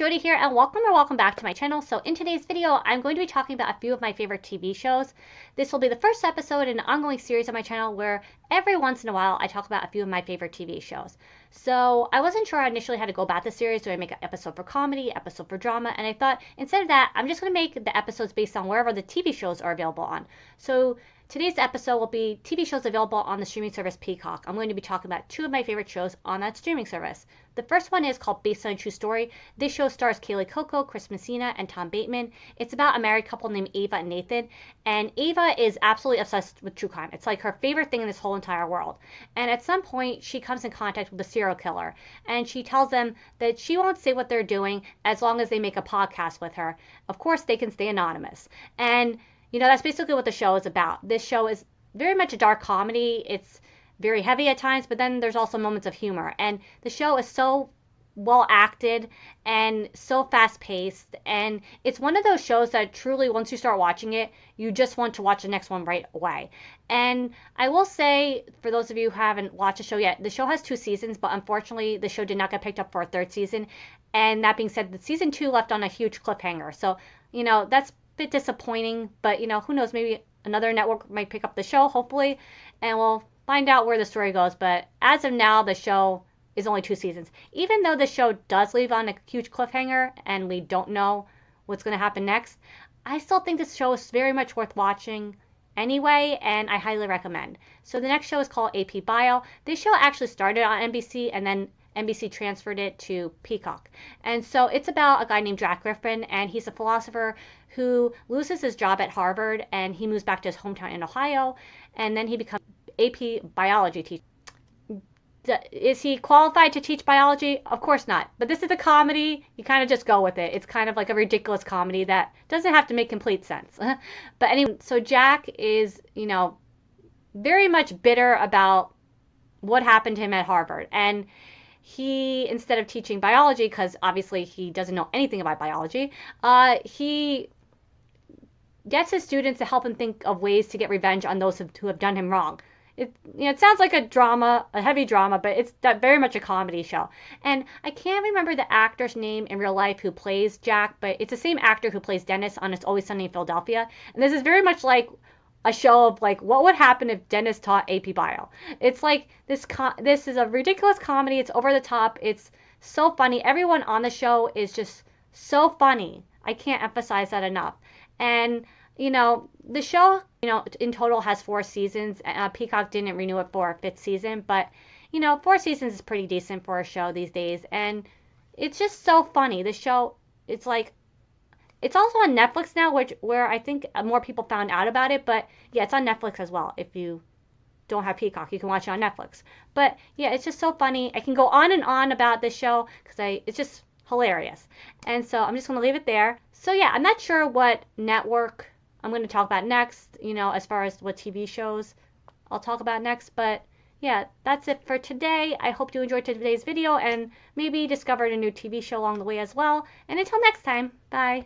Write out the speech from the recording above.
Jody here, and welcome back to my channel. So in today's video, I'm going to be talking about a few of my favorite TV shows. This will be the first episode in an ongoing series on my channel where every once in a while I talk about a few of my favorite TV shows. So I wasn't sure initially how to go about the series. Do I make an episode for comedy, episode for drama? And I thought instead of that, I'm just going to make the episodes based on wherever the TV shows are available on. So today's episode will be TV shows available on the streaming service Peacock. I'm going to be talking about two of my favorite shows on that streaming service. The first one is called Based on a True Story. This show stars Kaylee Cuoco, Chris Messina, and Tom Bateman. It's about a married couple named Ava and Nathan. And Ava is absolutely obsessed with true crime. It's like her favorite thing in this whole entire world. And at some point, she comes in contact with a serial killer. And she tells them that she won't say what they're doing as long as they make a podcast with her. Of course, they can stay anonymous. And that's basically what the show is about. This show is very much a dark comedy. It's very heavy at times, but then there's also moments of humor. And the show is so well acted and so fast paced. And it's one of those shows that truly, once you start watching it, you just want to watch the next one right away. And I will say, for those of you who haven't watched the show yet, the show has 2 seasons, but unfortunately, the show did not get picked up for a 3rd season. And that being said, the season 2 left on a huge cliffhanger. So, that's bit disappointing, but who knows, maybe another network might pick up the show, hopefully, and we'll find out where the story goes. But as of now, the show is only 2 seasons. Even though the show does leave on a huge cliffhanger and we don't know what's going to happen next, I still think this show is very much worth watching anyway, and I highly recommend. So the next show is called AP Bio. This show actually started on NBC, and then NBC transferred it to Peacock. And so it's about a guy named Jack Griffin, and he's a philosopher who loses his job at Harvard, and he moves back to his hometown in Ohio, and then he becomes AP biology teacher. Is he qualified to teach biology? Of course not. But this is a comedy. You kind of just go with it. It's kind of like a ridiculous comedy that doesn't have to make complete sense. But anyway, so Jack is, very much bitter about what happened to him at Harvard. And he, instead of teaching biology, because obviously he doesn't know anything about biology, he gets his students to help him think of ways to get revenge on those who have done him wrong. It sounds like a heavy drama, but it's very much a comedy show. And I can't remember the actor's name in real life who plays Jack, but it's the same actor who plays Dennis on It's Always Sunny in Philadelphia. And this is very much like a show of like what would happen if Dennis taught AP Bio. It's like this is a ridiculous comedy. It's over the top. It's so funny. Everyone on the show is just so funny. I can't emphasize that enough. And the show, in total has 4 seasons. Peacock didn't renew it for a 5th season, but 4 seasons is pretty decent for a show these days. And it's just so funny. The show, it's also on Netflix now, where I think more people found out about it. But yeah, it's on Netflix as well. If you don't have Peacock, you can watch it on Netflix. But yeah, it's just so funny. I can go on and on about this show because it's just hilarious. And so I'm just going to leave it there. So yeah, I'm not sure what network I'm going to talk about next, as far as what TV shows I'll talk about next. But yeah, that's it for today. I hope you enjoyed today's video and maybe discovered a new TV show along the way as well. And until next time, bye.